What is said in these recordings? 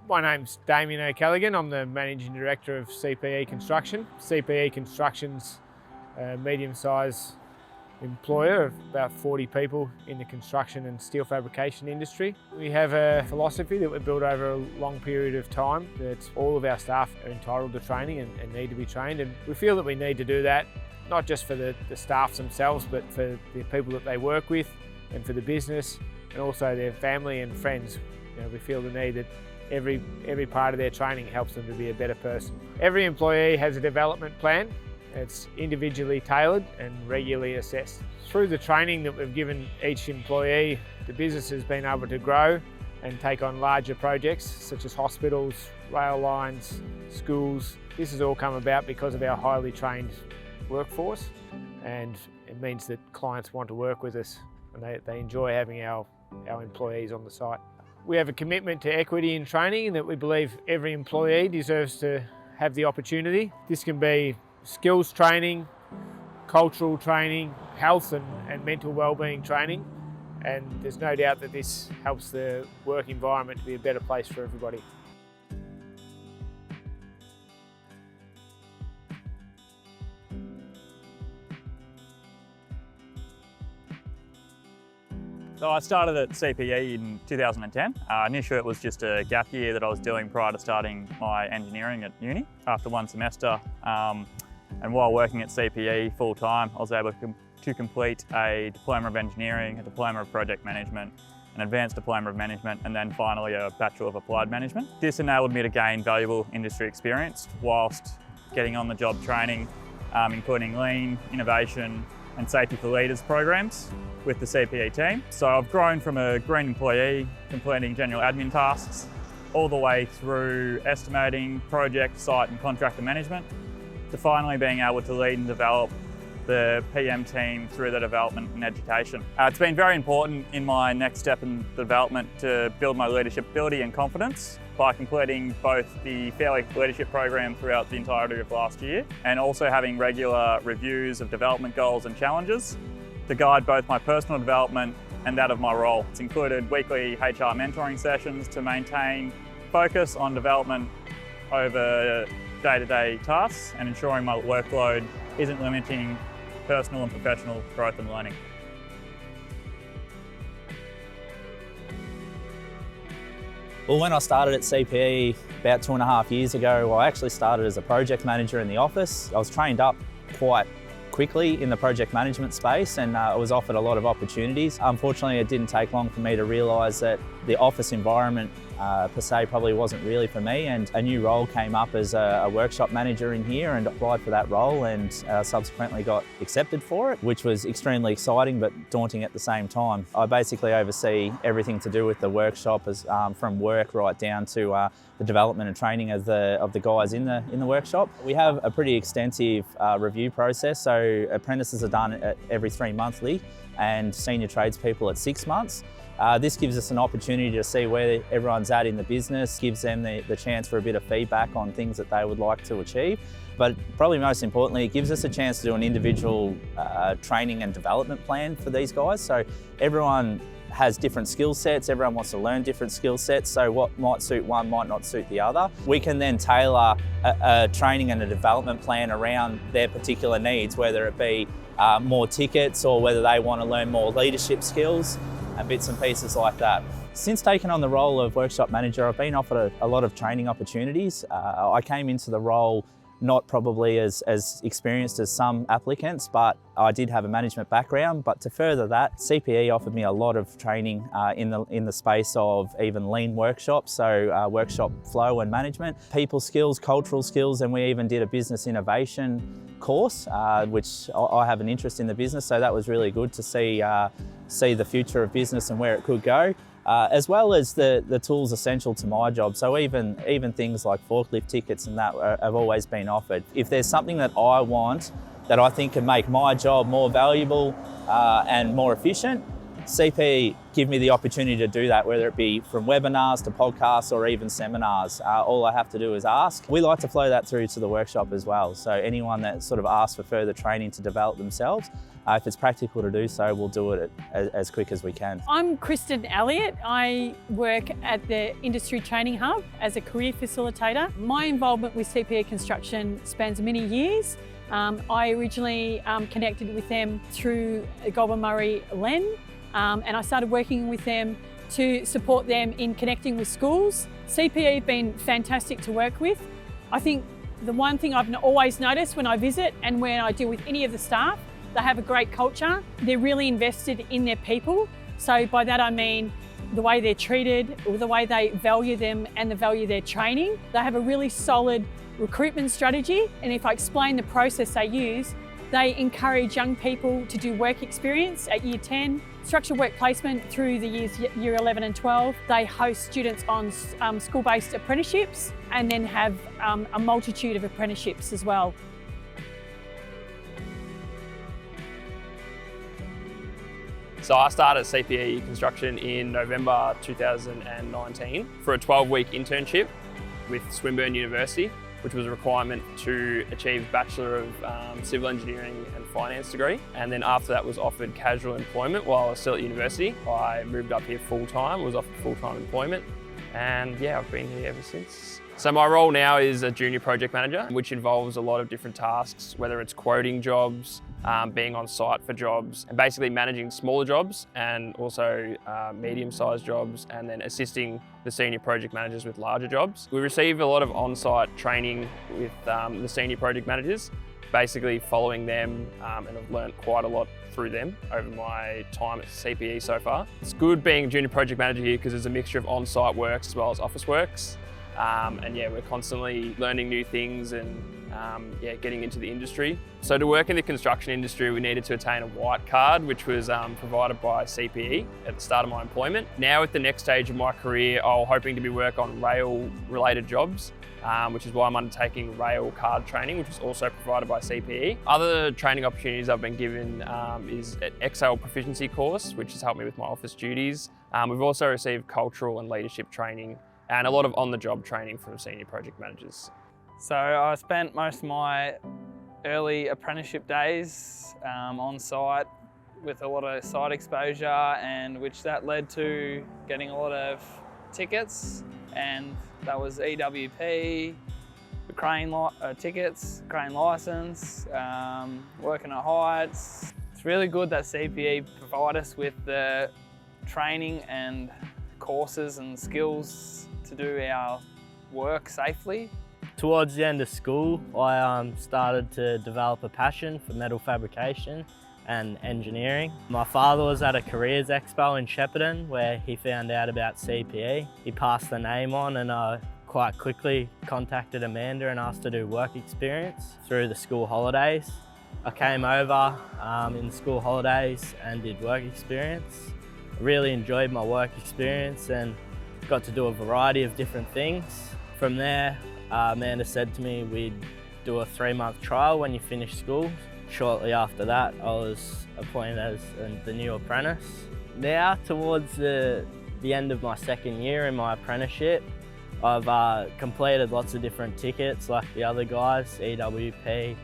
My name's Damien O'Callaghan. I'm the Managing Director of CPE Construction. CPE Construction's a medium-sized employer of about 40 people in the construction and steel fabrication industry. We have a philosophy that we've built over a long period of time that all of our staff are entitled to training and need to be trained, and we feel that we need to do that not just for the staff themselves but for the people that they work with and for the business and also their family and friends. We feel the need that every part of their training helps them to be a better person. Every employee has a development plan. It's individually tailored and regularly assessed. Through the training that we've given each employee, the business has been able to grow and take on larger projects such as hospitals, rail lines, schools. This has all come about because of our highly trained workforce, and it means that clients want to work with us and they enjoy having our employees on the site. We have a commitment to equity in training and that we believe every employee deserves to have the opportunity. This can be skills training, cultural training, health and mental wellbeing training, and there's no doubt that this helps the work environment to be a better place for everybody. So I started at CPE in 2010. Initially it was just a gap year that I was doing prior to starting my engineering at uni. After one semester, and while working at CPE full time, I was able to complete a Diploma of Engineering, a Diploma of Project Management, an Advanced Diploma of Management, and then finally a Bachelor of Applied Management. This enabled me to gain valuable industry experience whilst getting on the job training, including lean, innovation, and safety for leaders programs with the CPE team. So I've grown from a green employee completing general admin tasks all the way through estimating, project, site and contractor management to finally being able to lead and develop the PM team through the development and education. It's been very important in my next step in development to build my leadership ability and confidence by completing both the Fair Week Leadership Program throughout the entirety of last year and also having regular reviews of development goals and challenges to guide both my personal development and that of my role. It's included weekly HR mentoring sessions to maintain focus on development over day-to-day tasks and ensuring my workload isn't limiting personal and professional growth and learning. Well, when I started at CPE about 2.5 years ago, I actually started as a project manager in the office. I was trained up quite quickly in the project management space and I was offered a lot of opportunities. Unfortunately, it didn't take long for me to realise that the office environment per se probably wasn't really for me, and a new role came up as a workshop manager in here and applied for that role and subsequently got accepted for it, which was extremely exciting but daunting at the same time. I basically oversee everything to do with the workshop, from work right down to the development and training of the guys in the workshop. We have a pretty extensive review process, so apprentices are done every 3 monthly and senior tradespeople at 6 months. This gives us an opportunity to see where everyone's at in the business, gives them the chance for a bit of feedback on things that they would like to achieve. But probably most importantly, it gives us a chance to do an individual training and development plan for these guys. So everyone has different skill sets, everyone wants to learn different skill sets, so what might suit one might not suit the other. We can then tailor a training and a development plan around their particular needs, whether it be more tickets or whether they want to learn more leadership skills and bits and pieces like that. Since taking on the role of workshop manager, I've been offered a lot of training opportunities. I came into the role not probably as experienced as some applicants, but I did have a management background. But to further that, CPE offered me a lot of training in the space of even lean workshops, so workshop flow and management, people skills, cultural skills, and we even did a business innovation course, which I have an interest in the business, so that was really good to see the future of business and where it could go. As well as the tools essential to my job. So even things like forklift tickets and that have always been offered. If there's something that I want that I think can make my job more valuable and more efficient, CPE give me the opportunity to do that, whether it be from webinars to podcasts or even seminars. All I have to do is ask. We like to flow that through to the workshop as well. So anyone that sort of asks for further training to develop themselves, if it's practical to do so, we'll do it as quick as we can. I'm Kristen Elliott. I work at the Industry Training Hub as a career facilitator. My involvement with CPE Construction spans many years. I originally connected with them through Goulburn Murray Len, and I started working with them to support them in connecting with schools. CPE have been fantastic to work with. I think the one thing I've always noticed when I visit and when I deal with any of the staff, they have a great culture. They're really invested in their people. So by that I mean the way they're treated, or the way they value them and the value their training. They have a really solid recruitment strategy, and if I explain the process they use, they encourage young people to do work experience at year 10, structured work placement through the year 11 and 12. They host students on school-based apprenticeships and then have a multitude of apprenticeships as well. So I started CPE Construction in November 2019 for a 12-week internship with Swinburne University, which was a requirement to achieve Bachelor of Civil Engineering and Finance degree. And then after that was offered casual employment while I was still at university. I moved up here full-time, was offered full-time employment. And yeah, I've been here ever since. So my role now is a junior project manager, which involves a lot of different tasks, whether it's quoting jobs, being on site for jobs, and basically managing smaller jobs and also medium-sized jobs, and then assisting the senior project managers with larger jobs. We receive a lot of on-site training with the senior project managers, basically following them, and I've learnt quite a lot through them over my time at CPE so far. It's good being a junior project manager here because there's a mixture of on-site works as well as office works. And yeah, we're constantly learning new things and yeah, getting into the industry. So to work in the construction industry, we needed to attain a white card, which was provided by CPE at the start of my employment. Now at the next stage of my career, I'm hoping to be work on rail-related jobs, which is why I'm undertaking rail card training, which is also provided by CPE. Other training opportunities I've been given is an Excel proficiency course, which has helped me with my office duties. We've also received cultural and leadership training and a lot of on-the-job training from senior project managers. So I spent most of my early apprenticeship days on site with a lot of site exposure, and which that led to getting a lot of tickets, and that was EWP, the crane tickets, crane licence, working at heights. It's really good that CPE provide us with the training and courses and skills to do our work safely. Towards the end of school, I started to develop a passion for metal fabrication and engineering. My father was at a careers expo in Shepparton where he found out about CPE. He passed the name on, and I quite quickly contacted Amanda and asked to do work experience through the school holidays. I came over in the school holidays and did work experience. I really enjoyed my work experience and got to do a variety of different things. From there, Amanda said to me we'd do a 3-month trial when you finish school. Shortly after that, I was appointed as the new apprentice. Now, towards the end of my second year in my apprenticeship, I've completed lots of different tickets like the other guys, EWP,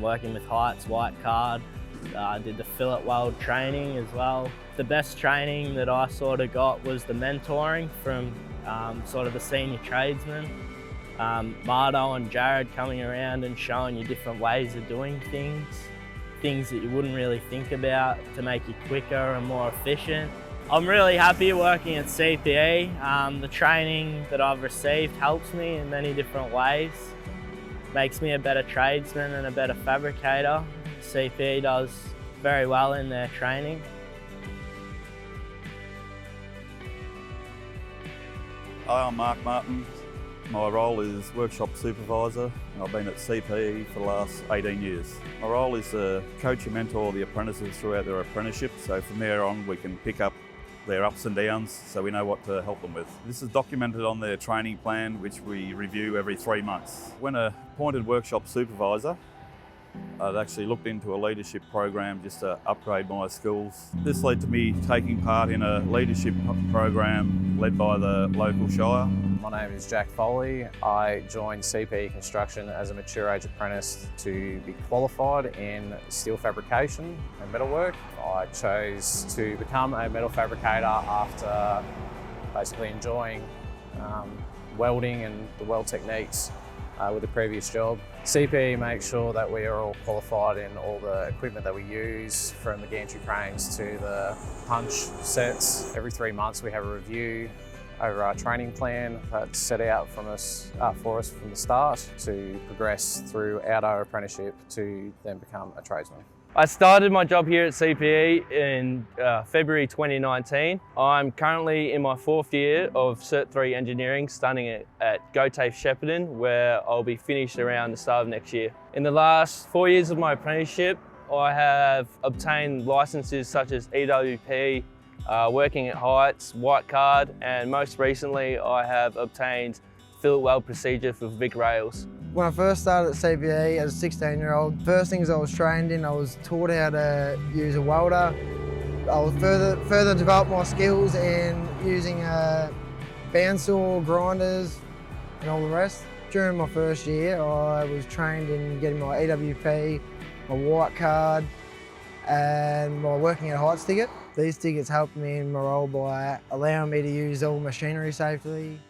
working with heights, white card. I did the fillet weld training as well. The best training that I sort of got was the mentoring from sort of the senior tradesmen. Mardo and Jared coming around and showing you different ways of doing things that you wouldn't really think about to make you quicker and more efficient. I'm really happy working at CPE. The training that I've received helps me in many different ways. Makes me a better tradesman and a better fabricator. CPE does very well in their training. Hi, I'm Mark Martin. My role is workshop supervisor. I've been at CPE for the last 18 years. My role is to coach and mentor the apprentices throughout their apprenticeship, so from there on we can pick up their ups and downs so we know what to help them with. This is documented on their training plan, which we review every 3 months. When appointed workshop supervisor, I'd actually looked into a leadership program just to upgrade my skills. This led to me taking part in a leadership program led by the local shire. My name is Jack Foley. I joined CPE Construction as a mature age apprentice to be qualified in steel fabrication and metalwork. I chose to become a metal fabricator after basically enjoying welding and the weld techniques with the previous job. CPE makes sure that we are all qualified in all the equipment that we use, from the gantry cranes to the punch sets. Every 3 months we have a review over our training plan that's set out for us from the start to progress throughout our apprenticeship to then become a tradesman. I started my job here at CPE in February 2019. I'm currently in my 4th year of Cert 3 engineering, studying at GoTAFE Shepparton, where I'll be finished around the start of next year. In the last 4 years of my apprenticeship, I have obtained licenses such as EWP, working at heights, white card, and most recently I have obtained fillet weld procedure for Vic Rails. When I first started at CPE as a 16-year-old, first things I was trained in, I was taught how to use a welder. I was further developed my skills in using bandsaw, grinders and all the rest. During my first year, I was trained in getting my EWP, my white card and my working at heights ticket. These tickets helped me in my role by allowing me to use all machinery safely.